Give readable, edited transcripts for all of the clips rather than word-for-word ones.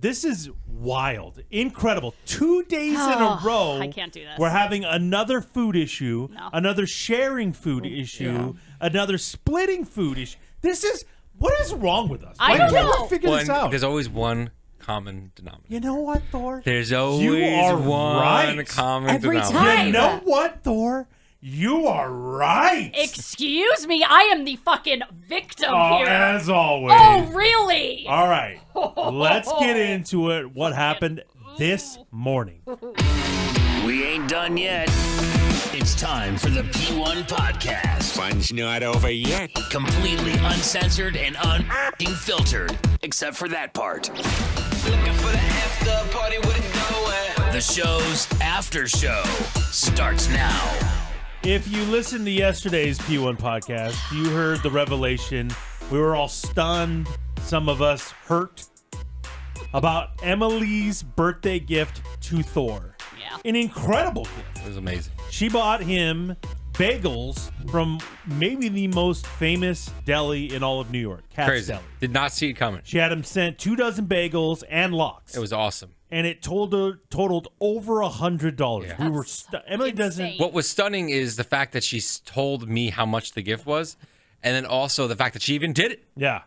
This is wild. Incredible. 2 days in a row. I can't do this. We're having another food issue, another sharing food issue, another splitting food issue. What is wrong with us? I don't know. Figure this out. There's always one common denominator. You know what, Thor? There's always one right. Common Every denominator. time. You know what, Thor? You are right. Excuse me, I am the fucking victim here. As always. Oh, really? All right. Let's get into it. What happened this morning? We ain't done yet. It's time for the P1 Podcast. Fun's not over yet. Completely uncensored and unfiltered. Except for that part. Looking for the after party with it going. The show's after show starts now. If you listened to yesterday's P1 podcast, you heard the revelation. We were all stunned, some of us hurt, about Emily's birthday gift to Thor. Yeah. An incredible gift. It was amazing. She bought him bagels from maybe the most famous deli in all of New York, Katz Crazy. Deli. Did not see it coming. She had him sent 24 bagels and lox. It was awesome. And it totaled over $100. Yeah. We were Emily doesn't. insane. What was stunning is the fact that she told me how much the gift was, and then also the fact that she even did it. Yeah.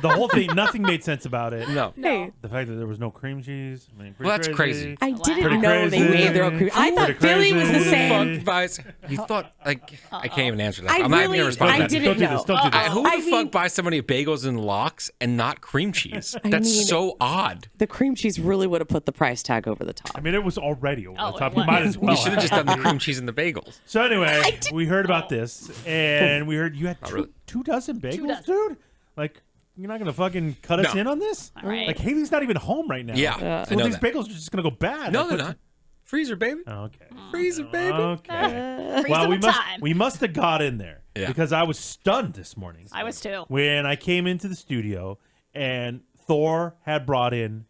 The whole thing, nothing made sense about it. No. Hey, The fact that there was no cream cheese. I mean, Well, that's crazy. I didn't Pretty know they crazy. made their own cream. I thought Pretty Philly was the crazy. same. Fuck buys. You thought I can't even answer that. I I'm not even really- gonna respond to I that. didn't Don't do know. this. Don't do this. Who the I fuck mean- buys somebody bagels and lox and not cream cheese? That's mean- so odd. The cream cheese really would have put the price tag over the top. I mean, it was already over the Oh, top. it You was. might as well. You should have just done the cream cheese and the bagels. So anyway, we heard about this, and we heard you had really. two dozen bagels, dozen. dude. Like, you're not gonna fucking cut us No. in on this? All right. Like, Haley's not even home right now. Yeah, So I know these that. bagels are just gonna go bad. No, Like, they're what's- not. Freezer, baby. Okay. Freezer, baby. Okay. Freeze Well, them we in must time. we must have got in there Yeah. because I was stunned this morning I was too. when I came into the studio and Thor had brought in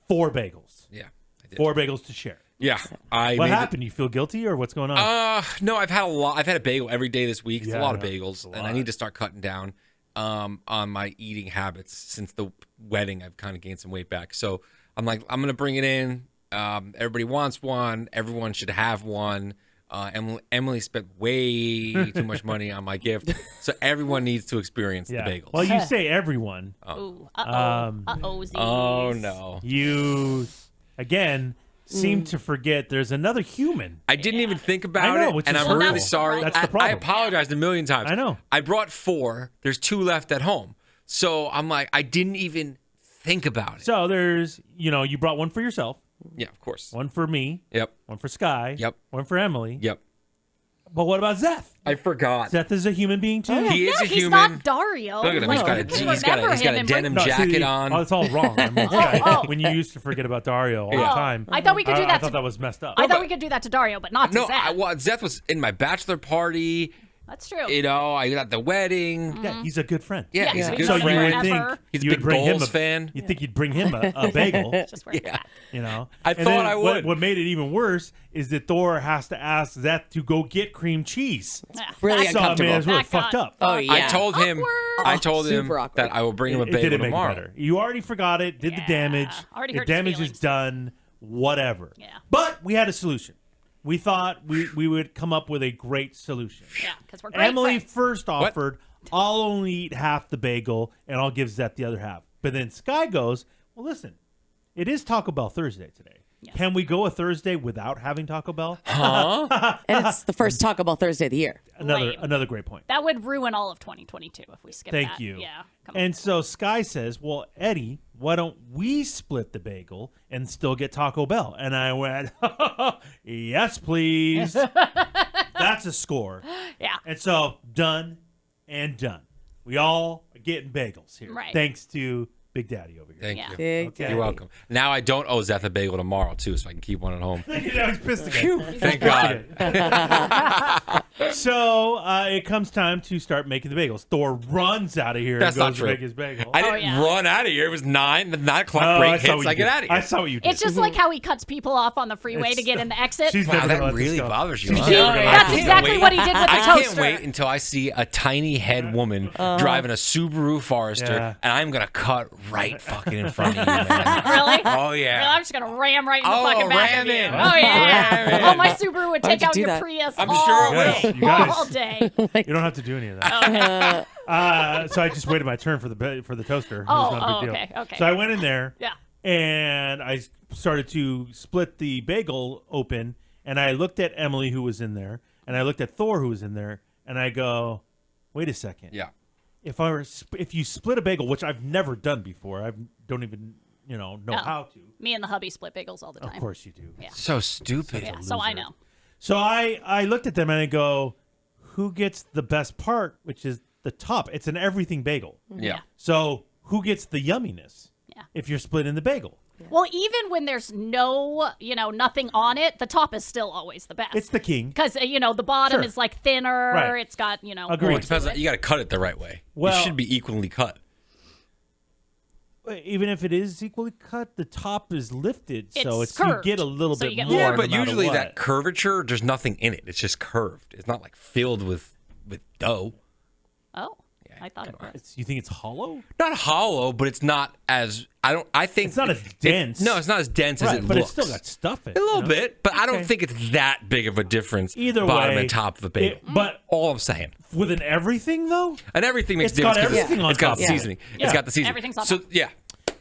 4 bagels, Yeah, I did. 4 bagels to share. Yeah, I What made it- happened? You feel guilty or what's going on? No, I've had a lot. I've had a bagel every day this week. It's Yeah, a lot I of know. bagels, It's a and I lot. need to start cutting down on my eating habits. Since the wedding, I've kind of gained some weight back. So I'm like, I'm gonna bring it in. Everybody wants one. Everyone should have one. Emily spent way too much money on my gift, so everyone needs to experience the bagels. Well, you say everyone. Ooh, Um, oh no! You again seem to forget there's another human. I didn't even think about I know, it, which and is I'm horrible. really sorry. That's the I problem. apologized a million times. I know. I brought 4. There's 2 left at home, so I'm like, I didn't even think about it. So there's, you brought one for yourself, Yeah, of course. one for me, Yep. one for Sky, Yep. one for Emily. Yep. But what about Zeth? I forgot. Zeth is a human being too. He is Yeah, a he's human. not Dario. Look at him. Like, He's got a, you he's got a, remember he's got him a in denim No, see, jacket on. Oh, it's all wrong. I mean, when you used to forget about Dario all the Yeah. time. I thought we could do I that thought to- that was messed up. I thought we could do that to Dario, but not to No, Zach. Zeth was in my bachelor party. That's true. I got the wedding. Yeah, he's a good friend. Yeah, he's a good So you friend. would think Forever. He's a you would big bring him Bulls fan. You think you'd bring him a bagel? Just where Yeah. And I thought then I would. What made it even worse is that Thor has to ask Zeth to go get cream cheese. Yeah, Really that's- So I mean, uncomfortable. it's really That fucked got up. Oh, yeah. I told him. Awkward. I told him Super awkward. that I will bring him a It bagel didn't make tomorrow. it better. You already forgot it, did the Yeah. damage. Already the hurt his damage is feelings. done. Whatever. Yeah. But we had a solution. We thought we would come up with a great solution. Yeah, because we're great Emily friends. first offered, I'll only eat half the bagel and I'll give Zeth the other half. But then Sky goes, well, listen, it is Taco Bell Thursday today. Yes. Can we go a Thursday without having Taco Bell? Huh? And it's the first Taco Bell Thursday of the year. Lame. Another great point. That would ruin all of 2022 if we skip Thank that. you. Yeah. Come on. And so Sky says, well, Eddie, why don't we split the bagel and still get Taco Bell? And I went, yes, please. That's a score. Yeah. And so done and done. We all are getting bagels here. Right. Thanks to Big Daddy over here. Thank Yeah. you. Big Okay. You're welcome. Now I don't owe Zeth a bagel tomorrow too, so I can keep one at home. Now he's pissed again. Thank God. So it comes time to start making the bagels. Thor runs out of here That's and not goes to true. make his bagel. I didn't yeah. run out of here. It was 9. The 9 o'clock Oh, break I saw hits. what you I get did. out of here. I saw what you did. It's just like how he cuts people off on the freeway to get in the exit. She's Wow, never that gonna let this really go. bothers you. She's huh? never gonna let That's this exactly go. what he did with the I toaster. can't wait until I see a tiny head woman driving a Subaru Forester, Yeah. and I'm gonna cut right fucking in front of you, man. Really? Oh yeah. Really? I'm just gonna ram right in the Oh, fucking back ram of you. in. Oh yeah. Ram in. Oh, my Subaru would Why'd take you out do your that? Prius I'm all sure it day, will. You guys- all day. You don't have to do any of that. So I just waited my turn for the toaster. It was not a big deal. Okay. So I went in there. Yeah. And I started to split the bagel open, and I looked at Emily, who was in there, and I looked at Thor, who was in there, and I go, "Wait a second. Yeah. If you split a bagel, which I've never done before, I don't even know Oh. how to. Me and the hubby split bagels all the time. Of course you do. Yeah. So stupid. Yeah, so I know. So I looked at them and I go, "Who gets the best part, which is the top? It's an everything bagel. Yeah. So who gets the yumminess? Yeah. If you're splitting the bagel." Well, even when there's no, nothing on it, the top is still always the best. It's the king. Because, the bottom Sure. is like thinner. Right. It's got, Agreed. Well, more it depends. to it. You got to cut it the right way. Well- it should be equally cut. Even if it is equally cut, the top is lifted, so It's it's you curved, get a little so bit you get more. more. Yeah, but no matter usually what. that curvature, there's nothing in it. It's just curved. It's not like filled with dough. Oh, I thought it was. You think it's hollow? Not hollow, but it's not as I think It's not as dense. No, it's not as dense as it but looks. it's still got stuff in it. a little you know? bit, but I don't Okay. think it's that big of a difference. Either bottom way, and top of the bagel. but all I'm saying, with an everything though. and everything makes It's got difference. 'cause everything on it's got top of it. seasoning. Yeah. It's got the seasoning. Everything's on so top. yeah.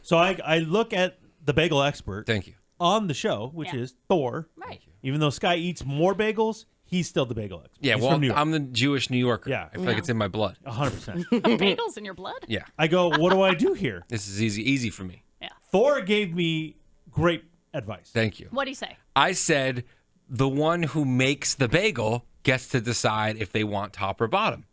So I look at the bagel expert Thank you. on the show, which Yeah. is Thor. Right. Even though Sky eats more bagels, he's still the bagel expert. Yeah, He's well, from New York. I'm the Jewish New Yorker. Yeah. I feel like it's in my blood. 100%. Bagels in your blood? Yeah, I go, what do I do here? this is easy for me. Yeah. Thor gave me great advice. Thank you. What'd he say? I said the one who makes the bagel gets to decide if they want top or bottom.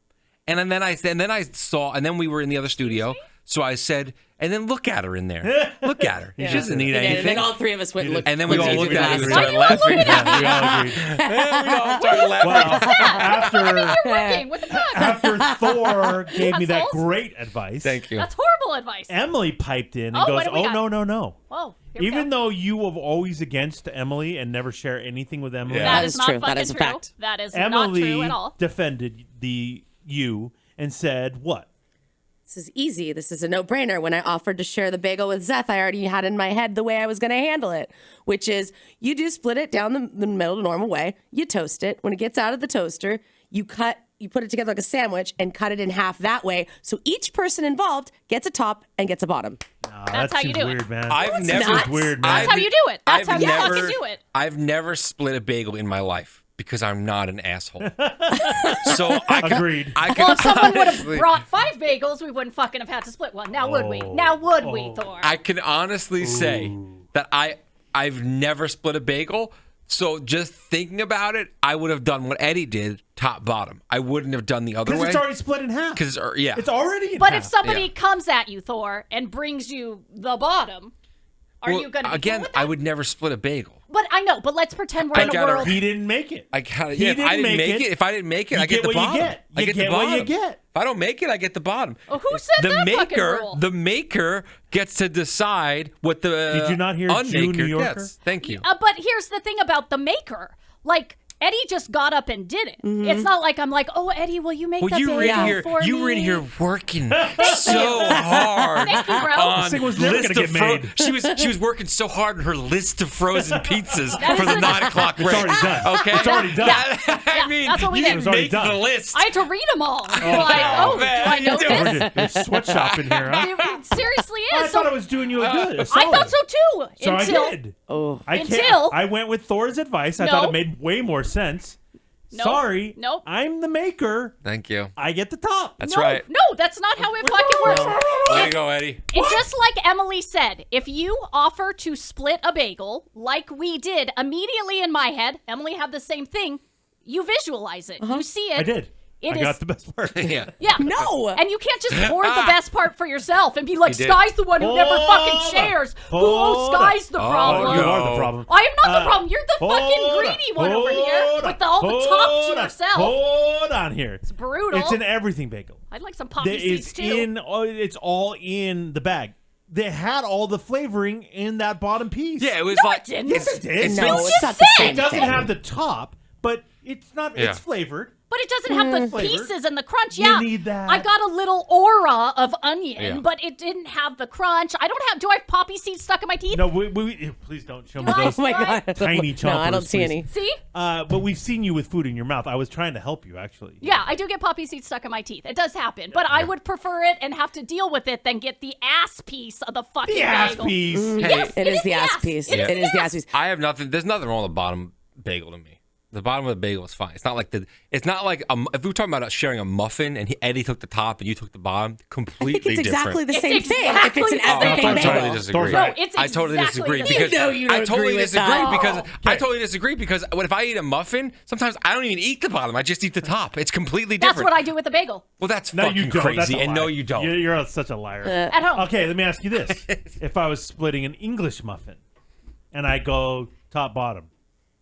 And then then we were in the other studio. So I said, and then look at her in there. Look at her. She doesn't need And anything. then all three of us went and looked. And then we all looked at her and Why started do you all laughing. look at We all agreed. And we all started laughing. Well, Working with the cook. after Thor gave me that That's awesome. great advice, Thank you. That's horrible advice. Emily piped in and Oh, goes, what do we "Oh got? no. Whoa. Here we Even go. though you were always against Emily and never share anything with Emily, Yeah. That That is is not true. That fucking is a true. fact. That is Emily not true at all. defended you and said what? This is easy. This is a no-brainer. When I offered to share the bagel with Zeth, I already had in my head the way I was going to handle it, which is you do split it down the middle the normal way. You toast it. When it gets out of the toaster, you put it together like a sandwich and cut it in half that way. So each person involved gets a top and gets a bottom. That's how you seems do it. weird, man. I've it's never. not. Weird, man. That's how you do it. That's how you never- fucking do it. I've never split a bagel in my life because I'm not an asshole. So I could, Agreed. I could Well, if someone would have honestly- brought 5 bagels, we wouldn't fucking have had to split one. Now would we? Now would we, Thor? I can honestly say that I've never split a bagel. So just thinking about it, I would have done what Eddie did, top bottom. I wouldn't have done the other Because way. it's already split in half. Because yeah, It's already in But half. if somebody Yeah. comes at you, Thor, and brings you the bottom, are Well, you going to again? With I that? would never split a bagel. But I know. But let's pretend we're in a gotta- world. He didn't make it. I gotta, He yeah, if I didn't didn't make make it. it, if I didn't make it, You I get get the what you bottom. get. I You get get the what bottom. you get. If I don't make it, I get the bottom. Oh, who said that fucking rule? The maker gets to decide what the Did you not hear Jew unmaker New Yorker? gets. Thank you. But here's the thing about the maker. Like, Eddie just got up and did it. Mm-hmm. It's not like I'm like, oh, Eddie, will you make Well, the you were in bagel here. for You me? were in here working so hard. Thank you, bro. On This thing was never list gonna of get made. She was working so hard on her list of frozen pizzas That for is the a- 9 o'clock break. It's already done. Okay, It's already done. I mean, that's what we you did. didn't It's already make done. the list. I had to read them all. You're like, oh, man. do I know Dude. this? There's sweatshop in here, huh? It seriously I is. thought So I was doing you a good. a I solid. thought so too. So until I did. Oh, Until- I went with Thor's advice. I No. thought it made way more sense. Nope. Sorry. Nope. I'm the maker. Thank you. I get the top. That's no, right. no, that's not how it fucking works. There you go, Eddie. It's just like Emily said. If you offer to split a bagel, like we did immediately in my head, Emily had the same thing. You visualize it. You see it. I did. It I is- got the best part. Yeah. Yeah. no. And you can't just hoard the best part for yourself and be like, did. Sky's the one who never Hold fucking on. shares. Hold Sky's the on. problem. Oh, you are the problem. I am not the problem. You're the fucking Hold greedy on. one over here Hold with on. all the top Hold to on. yourself. Hold on here. It's brutal. It's an everything bagel. I'd like some poppy That seeds is too. it's all in the bag. They had all the flavoring in that bottom piece. Yeah, it was No, like it didn't. Yes, it did. no, just it's not the said. same It doesn't thing. have the top, but it's not. Yeah. It's flavored. But it doesn't have the Flavor. pieces and the crunch. You Yeah, need that. I got a little aura of onion, Yeah. but it didn't have the crunch. Do I have poppy seeds stuck in my teeth? No, please don't show me those Oh my God. tiny chompers. No, I don't see please. any. See? But we've seen you with food in your mouth. I was trying to help you, actually. Yeah, I do get poppy seeds stuck in my teeth. It does happen, but I would prefer it and have to deal with it than get the ass piece of the fucking The ass bagel. piece. Yes, It is the ass piece. It It is the ass piece. I have nothing. There's nothing wrong with the bottom bagel to me. The bottom of the bagel is fine. It's not like if we were talking about sharing a muffin and Eddie took the top and you took the bottom, I completely think it's exactly different. the same It's thing. exactly If it's an the same everything I thing. totally bagel. disagree. No, it's I totally exactly disagree the because same. You know you don't I totally agree with disagree that. because I totally disagree because if I eat a muffin, sometimes I don't even eat the bottom. I just eat the top. It's completely different. That's what I do with the bagel Well, that's No, you fucking don't. That's crazy, a and lie. no, you don't. You're such a liar. at home. Okay, let me ask you this: if I was splitting an English muffin, and I go top bottom,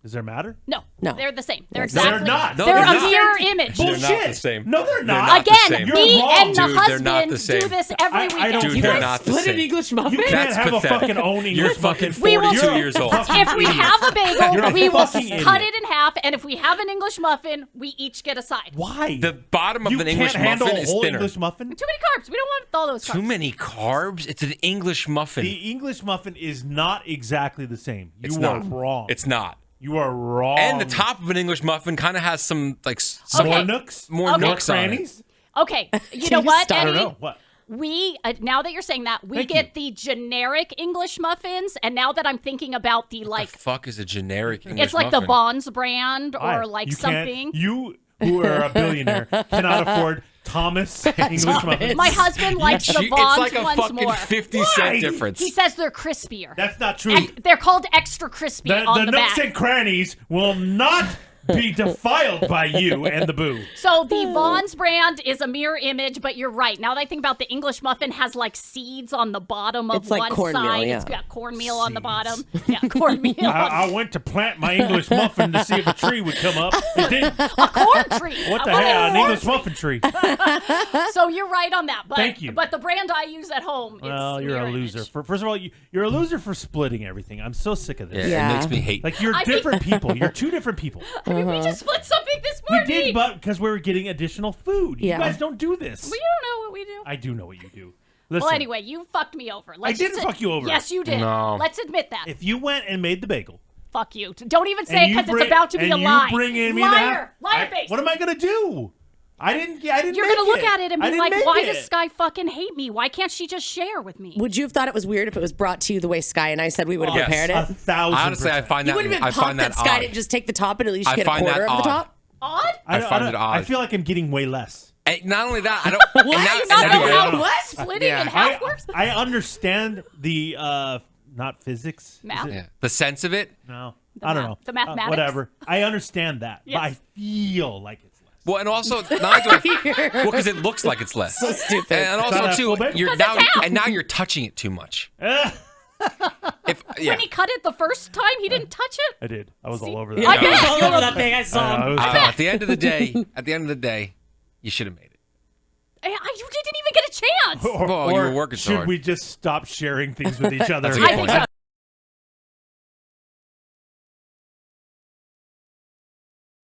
does there matter? No, No. they're the same. They're They're exactly. not. No, They're they're a not. mirror image. They're Bullshit. not the same. No, they're They're not. not the Again, same. You're me wrong. and the Dude, they're not husband the same. do this every I weekend. don't Dude, care. they're not the Split an same. English You muffin? can't That's have pathetic. a fucking own English You're fucking muffin. 42 years old. If we have a You're bagel, a we will fucking cut idiot. it in half, and if we have an English muffin, we each get a side. Why? The bottom of you an English can't handle muffin a is whole thinner. English muffin. Too many carbs. We don't want all those carbs. Too many carbs? It's an English muffin. The English muffin is not exactly the same. You It's are not wrong. It's not. You are wrong. And the top of an English muffin kind of has some more Okay. nooks, more Okay. nooks on it. crannies. Okay, you know what, I Eddie? don't know what. We now that you're saying that, we Thank get the generic English muffins, and now that I'm thinking about the The like, fuck is a generic English it's like muffin? the Bonds brand or Why? like You can't- something. You, who are a billionaire, cannot afford Thomas English muffins. My husband likes the It's Bonds like a ones fucking more. 50-cent Why? difference. He says they're crispier. That's not true. They're called extra crispy The on the nooks back. and crannies will not be defiled by you and the boo. So the Vaughn's brand is a mirror image, but you're right. Now that I think about the English muffin has like seeds on the bottom of It's like one cornmeal, side. yeah. It's got cornmeal on the bottom. Yeah, cornmeal. I went to plant my English muffin to see if a tree would come up. It didn't. a corn tree. What the I wanted hell? a An corn English muffin tree. So you're right on that. But, Thank you. But the brand I use at home is Well, you're a mirror loser. image. First of all, you're a loser for splitting everything. I'm so sick of Yeah, this. Yeah. it makes me hate. Like you're I mean- different people. You're two different people. I mean, we just split something this We morning. did, but because we were getting additional food. Yeah. You guys don't do this. Well, you don't know what we do. I do know what you do. Listen, Well, anyway, you fucked me over. Let's didn't just- fuck you over. Yes, you did. No. Let's admit that. if you went and made the bagel, Fuck you. Don't even say and it you because it's bring- about to be and a you lie. bring in me Liar. now, Liar face. what am I gonna do? I didn't. You're make gonna look at it and I be didn't like, make "Why it. does Sky fucking hate me? Why can't she just share with me?" Would you have thought it was weird if it was brought to you the way Sky and I said we would have Yes. prepared it? 1,000%. Honestly, I find You that wouldn't have I been pumped find that that Sky odd. didn't just take the top and at least I get a find that quarter of the odd. top? Odd? I find it odd. I feel like I'm getting way less. And not only that, I don't. and Do you now- not and know now- how what? splitting Yeah. in half works? I understand the not physics. Is Math? it? Yeah. The sense of it. No, I don't math- know. the mathematics? Whatever. I understand that, Yes. but I feel like it's less. Well, and also, not only do I, well, because it looks like it's less. So stupid. And Is that also a too, full bag? you're 'Cause now it's half. and now you're touching it too much. If yeah, When he cut it the first time, he didn't touch it. I did. I was See? all over that. Yeah, I bet. all over that thing. I saw him. I was- at the end of the day, you should have made it. You didn't even get a chance. or Well, you were or working so should hard. we just stop sharing things with each other? That's a good I think point. so.